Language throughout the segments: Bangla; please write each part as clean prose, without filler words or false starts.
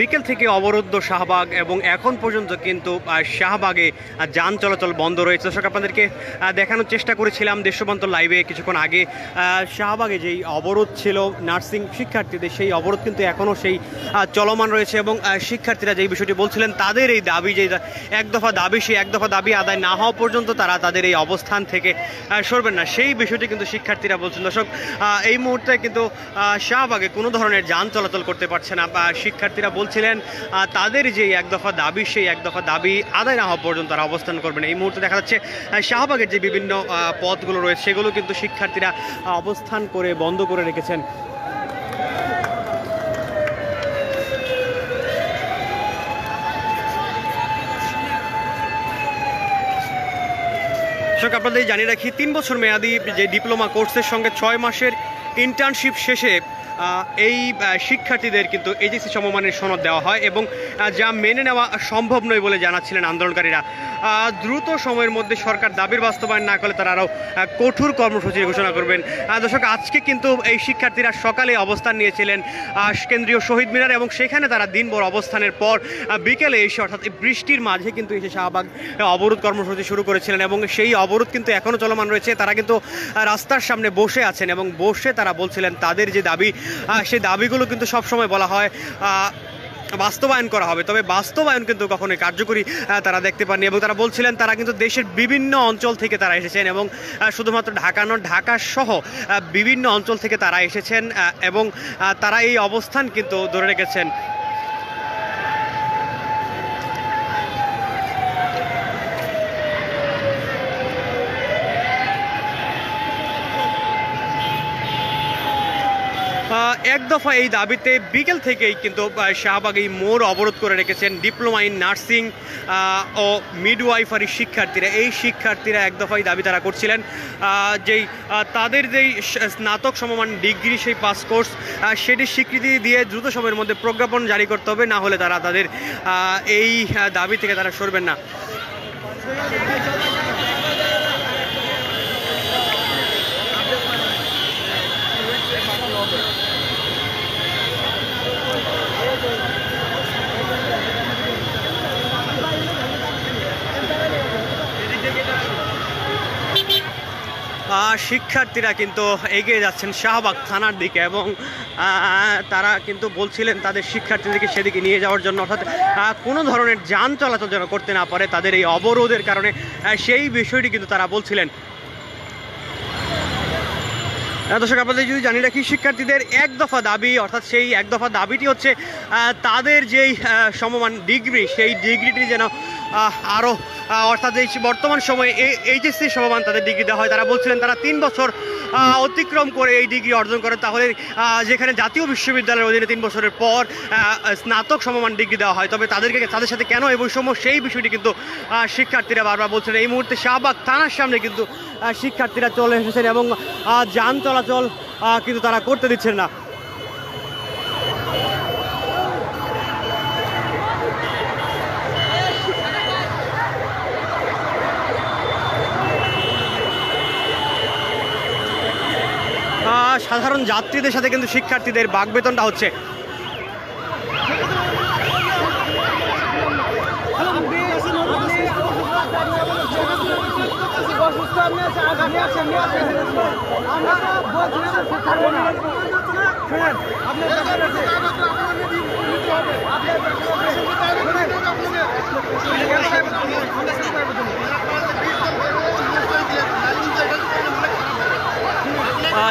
বিকেল থেকে অবরুদ্ধ শাহবাগ এবং এখন পর্যন্ত কিন্তু শাহবাগে যান চলাচল বন্ধ রয়েছে। দর্শক, আপনাদেরকে দেখানোর চেষ্টা করেছিলাম দেশবন্ধ লাইভে কিছুক্ষণ আগে। শাহবাগে যেই অবরোধ ছিল নার্সিং শিক্ষার্থীদের, সেই অবরোধ কিন্তু এখনও সেই চলমান রয়েছে এবং শিক্ষার্থীরা যেই বিষয়টি বলছিলেন তাদের এই দাবি, যে এক দফা দাবি, সেই এক দফা দাবি আদায় না হওয়া পর্যন্ত তারা তাদের এই অবস্থান থেকে সরবেন না, সেই বিষয়টি কিন্তু শিক্ষার্থীরা বলছেন। দর্শক, এই মুহূর্তে কিন্তু শাহবাগে কোনো ধরনের যান চলাচল করতে পারছে না। শিক্ষার্থীরা বলছিলেন তাদের যে এক দফা দাবি, সেই এক দফা দাবি আদায় না হওয়া পর্যন্ত তারা অবস্থান করবেন। এই মুহূর্তে দেখা যাচ্ছে শাহবাগের যে বিভিন্ন পথগুলো রয়েছে সেগুলো কিন্তু শিক্ষার্থীরা অবস্থান করে বন্ধ করে রেখেছেন। আপনাদের জানিয়ে রাখি, 3 বছর মেয়াদি যে ডিপ্লোমা কোর্সের সঙ্গে 6 মাসের ইন্টার্নশিপ শেষে এই শিক্ষার্থীদের কিন্তু এইচএসসি সমমানের সনদ দেওয়া হয় এবং যা মেনে নেওয়া সম্ভব নয় বলে জানাচ্ছিলেন আন্দোলনকারীরা। দ্রুত সময়ের মধ্যে সরকার দাবির বাস্তবায়ন না করলে তারা আরও কঠোর কর্মসূচির ঘোষণা করবেন। দর্শক, আজকে কিন্তু এই শিক্ষার্থীরা সকালে অবস্থান নিয়েছিলেন কেন্দ্রীয় শহীদ মিনার এবং সেখানে তারা দিনভর অবস্থানের পর বিকেলে এসে, অর্থাৎ বৃষ্টির মাঝে কিন্তু এসে শাহবাগ অবরোধ কর্মসূচি শুরু করেছিলেন এবং সেই অবরোধ কিন্তু এখনও চলমান রয়েছে। তারা কিন্তু রাস্তার সামনে বসে আছেন এবং বসে তারা বলছিলেন তাদের যে দাবি, সেই দাবিগুলো কিন্তু সবসময় বলা হয় বাস্তবায়ন করা হবে, তবে বাস্তবায়ন কিন্তু কখনোই কার্যকরী তারা দেখতে পাননি। এবং তারা বলছিলেন তারা কিন্তু দেশের বিভিন্ন অঞ্চল থেকে তারা এসেছেন এবং শুধুমাত্র ঢাকা নয়, ঢাকা সহ বিভিন্ন অঞ্চল থেকে তারা এসেছেন এবং তারা এই অবস্থান কিন্তু ধরে রেখেছেন। এক দফা এই দাবিতে বিকেল থেকেই কিন্তু শাহবাগ এই মোড় অবরোধ করে রেখেছেন ডিপ্লোমা ইন নার্সিং ও মিডওয়াইফারি শিক্ষার্থীরা। এই শিক্ষার্থীরা এক দফা এই দাবি তারা করছিলেন যেই তাদের যেই স্নাতক সমমান ডিগ্রি, সেই পাস কোর্স, সেটির স্বীকৃতি দিয়ে দ্রুত সময়ের মধ্যে প্রজ্ঞাপন জারি করতে হবে, না হলে তারা তাদের এই দাবি থেকে তারা সরবেন না। শিক্ষার্থীরা কিন্তু এগিয়ে যাচ্ছেন শাহবাগ থানার দিকে এবং তারা কিন্তু বলছিলেন তাদের শিক্ষার্থীদেরকে সেদিকে নিয়ে যাওয়ার জন্য, অর্থাৎ কোনো ধরনের যান চলাচল যেন করতে না পারে তাদের এই অবরোধের কারণে, সেই বিষয়টি কিন্তু তারা বলছিলেন। দর্শক, আপনাদের যদি জানিয়ে রাখি, শিক্ষার্থীদের এক দফা দাবি, অর্থাৎ সেই এক দফা দাবিটি হচ্ছে তাদের যেই সমমান ডিগ্রি, সেই ডিগ্রিটি যেন আরও, অর্থাৎ এই বর্তমান সময়ে এইচএসসি সমমান তাদের ডিগ্রি দেওয়া হয়। তারা বলছিলেন তারা 3 বছর অতিক্রম করে এই ডিগ্রি অর্জন করেন, তাহলে যেখানে জাতীয় বিশ্ববিদ্যালয়ের অধীনে 3 বছরের পর স্নাতক সমমান ডিগ্রি দেওয়া হয়, তবে তাদের সাথে কেন এই বৈষম্য, সেই বিষয়টি কিন্তু শিক্ষার্থীরা বারবার বলছেন। এই মুহূর্তে শাহবাগ থানার সামনে কিন্তু শিক্ষার্থীরা চলে এসেছেন এবং যান চলাচল কিন্তু তারা করতে দিচ্ছেন না। সাধারণ যাত্রীদের সাথে কিন্তু শিক্ষার্থীদের বাগবেতনটা হচ্ছে।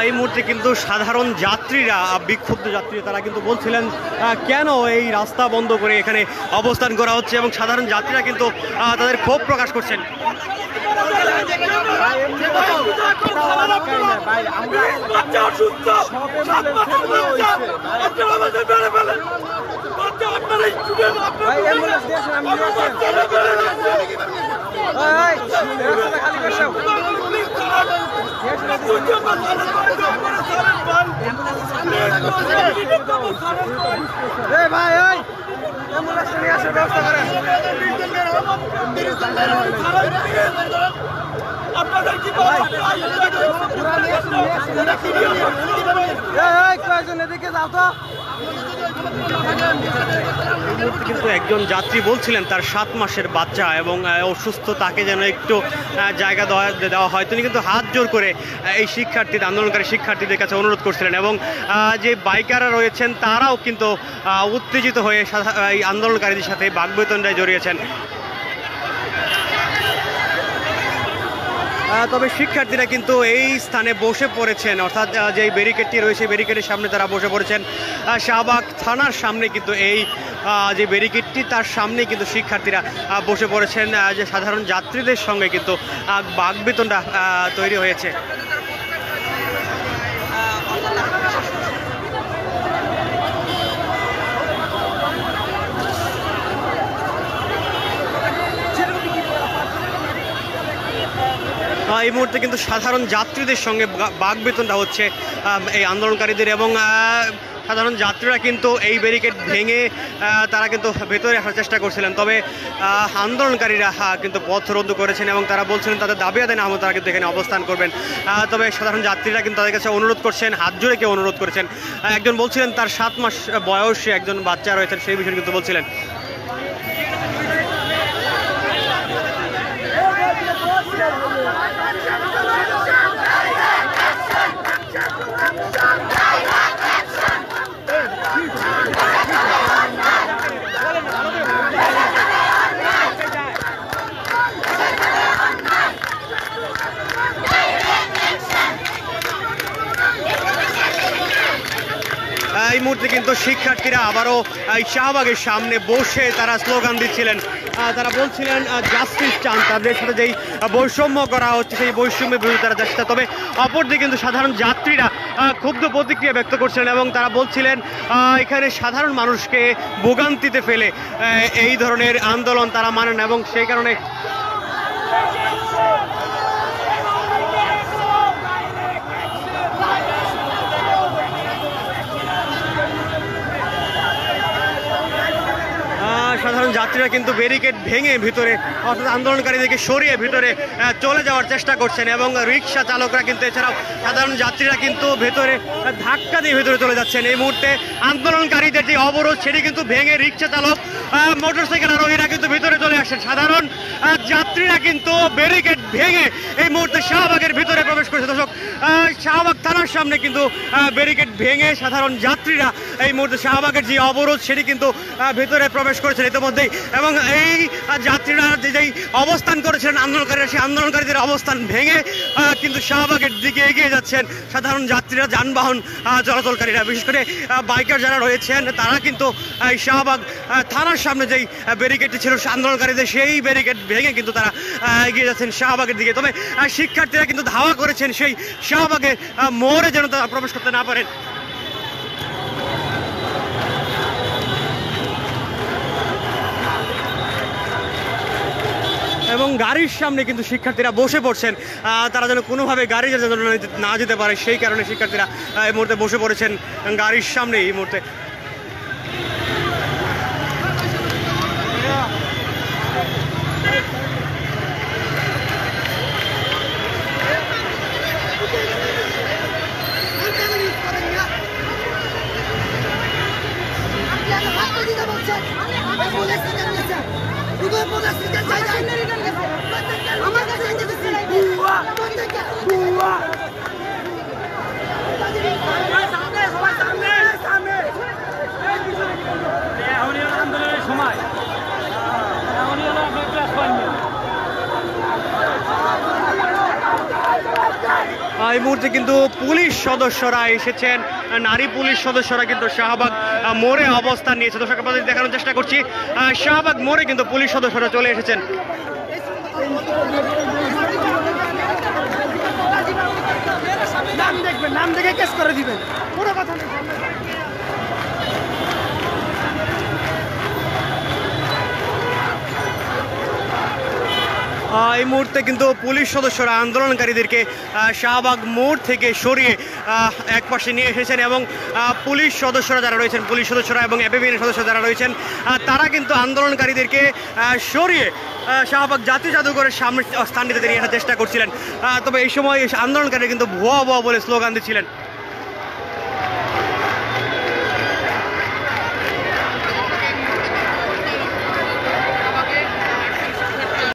এই মুহূর্তে কিন্তু সাধারণ যাত্রীরা, বিক্ষুব্ধ যাত্রীরা, তারা কিন্তু বলছিলেন কেন এই রাস্তা বন্ধ করে এখানে অবস্থান করা হচ্ছে এবং সাধারণ যাত্রীরা কিন্তু তাদের ক্ষোভ প্রকাশ করছেন। আপনাদের কি এদিকে যাও তো। কিন্তু একজন যাত্রী বলছিলেন তার 7 মাসের বাচ্চা এবং অসুস্থ, তাকে যেন একটু জায়গা দেওয়া হয়। তিনি কিন্তু হাত জোর করে এই শিক্ষার্থীদের, আন্দোলনকারী শিক্ষার্থীদের কাছে অনুরোধ করছিলেন এবং যে বাইকাররা রয়েছেন তারাও কিন্তু উত্তেজিত হয়ে এই আন্দোলনকারীদের সাথে বাকবিতণ্ডায় জড়িয়েছেন। তবে শিক্ষার্থীরা কিন্তু এই স্থানে বসে পড়েছেন, অর্থাৎ যে ব্যারিকেডটি রয়েছে ব্যারিকেডের সামনে তারা বসে পড়েছেন। শাহবাগ থানার সামনে কিন্তু এই যে ব্যারিকেডটি তার সামনে কিন্তু শিক্ষার্থীরা বসে পড়েছেন। যে সাধারণ যাত্রীদের সঙ্গে কিন্তু বাকবিতণ্ডা তৈরি হয়েছে। এই মুহূর্তে কিন্তু সাধারণ যাত্রীদের সঙ্গে বাকবিতণ্ডা হচ্ছে এই আন্দোলনকারীদের এবং সাধারণ যাত্রীরা কিন্তু এই ব্যারিকেড ভেঙে তারা কিন্তু ভেতরে আসার চেষ্টা করছিলেন। তবে আন্দোলনকারীরা কিন্তু পথ রোধ করেছেন এবং তারা বলছিলেন তাদের দাবি আদায় না হলে তারা কিন্তু এখানে অবস্থান করবেন। তবে সাধারণ যাত্রীরা কিন্তু তাদের কাছে অনুরোধ করছেন, হাত জোড়ে কেউ অনুরোধ করেছেন। একজন বলছিলেন তার 7 মাস বয়সী একজন বাচ্চা রয়েছেন, সেই বিষয়ে কিন্তু বলছিলেন। এই মুহূর্তে কিন্তু শিক্ষার্থীরা আবারও শাহবাগের সামনে বসে তারা স্লোগান দিচ্ছিলেন। তারা বলছিলেন জাস্টিস চান, তাদের সাথে যেই বৈষম্য করা হচ্ছে সেই বৈষম্যের বিরুদ্ধে তারা চেষ্টা। তবে অপরদিকে কিন্তু সাধারণ যাত্রীরা ক্ষুব্ধ প্রতিক্রিয়া ব্যক্ত করছিলেন এবং তারা বলছিলেন এখানে সাধারণ মানুষকে ভোগান্তিতে ফেলে এই ধরনের আন্দোলন তারা মানেন এবং সেই কারণে সাধারণ যাত্রীরা কিন্তু ব্যারিকেড ভেঙে ভিতরে, অর্থাৎ আন্দোলনকারীদেরকে সরিয়ে ভিতরে চলে যাওয়ার চেষ্টা করছেন এবং রিক্সা চালকরা কিন্তু, এছাড়াও সাধারণ যাত্রীরা কিন্তু ভেতরে ধাক্কা দিয়ে ভেতরে চলে যাচ্ছেন। এই মুহূর্তে আন্দোলনকারীদের যে অবরোধ সেটি কিন্তু ভেঙে রিক্সা চালক, মোটরসাইকেল আরোহীরা কিন্তু ভিতরে চলে আসছেন। সাধারণ যাত্রীরা কিন্তু ব্যারিকেড ভেঙে এই মুহূর্তে শাহবাগের ভিতরে প্রবেশ করেছে। দর্শক, শাহবাগ থানার সামনে কিন্তু ব্যারিকেড ভেঙে সাধারণ যাত্রীরা এই মুহূর্তে শাহবাগের যে অবরোধ সেটি কিন্তু ভেতরে প্রবেশ করেছেন ইতিমধ্যেই এবং এই যাত্রীরা যেই অবস্থান করেছিলেন আন্দোলনকারীরা, সেই আন্দোলনকারীদের অবস্থান ভেঙে কিন্তু শাহবাগের দিকে এগিয়ে যাচ্ছেন সাধারণ যাত্রীরা, যানবাহন চলাচলকারীরা। বিশেষ করে বাইকার যারা রয়েছেন তারা কিন্তু এই শাহবাগ থানার সামনে যেই ব্যারিকেডটি ছিল আন্দোলনকারীদের, সেই ব্যারিকেড ভেঙে কিন্তু তারা এগিয়ে যাচ্ছেন শাহবাগের দিকে। তবে শিক্ষার্থীরা কিন্তু ধাওয়া করেছেন সেই শাহবাগের মোড়ে যেন তারা প্রবেশ করতে না পারেন। এবং গাড়ির সামনে কিন্তু শিক্ষার্থীরা বসে পড়ছেন, তারা যেন কোনোভাবে গাড়ি যেন না যেতে পারে সেই কারণে শিক্ষার্থীরা এই মুহূর্তে বসে পড়েছেন গাড়ির সামনে। এই মুহূর্তে এই মুহূর্তে কিন্তু পুলিশ সদস্যরা এসেছেন, নারী পুলিশ সদস্যরা কিন্তু শাহবাগ মোড়ে অবস্থান নিয়েছে। দর্শক আপনাদের দেখানোর চেষ্টা করছি, শাহবাগ মোড়ে কিন্তু পুলিশ সদস্যরা চলে এসেছেন। নাম দেখে কেস করে দিবেন, পুরো কথা নেই। এই মুহূর্তে কিন্তু পুলিশ সদস্যরা আন্দোলনকারীদেরকে শাহবাগ মোড় থেকে সরিয়ে একপাশে নিয়ে এসেছেন এবং পুলিশ সদস্যরা যারা রয়েছেন, পুলিশ সদস্যরা এবং এপিবিএনের সদস্য যারা রয়েছেন, তারা কিন্তু আন্দোলনকারীদেরকে সরিয়ে শাহবাগ জাতীয় জাদুঘরের সামনে স্থানটিতে নিয়ে আসার চেষ্টা করছিলেন। তবে এই সময় আন্দোলনকারীরা কিন্তু ভুয়া ভুয়া বলে স্লোগান দিচ্ছিলেন।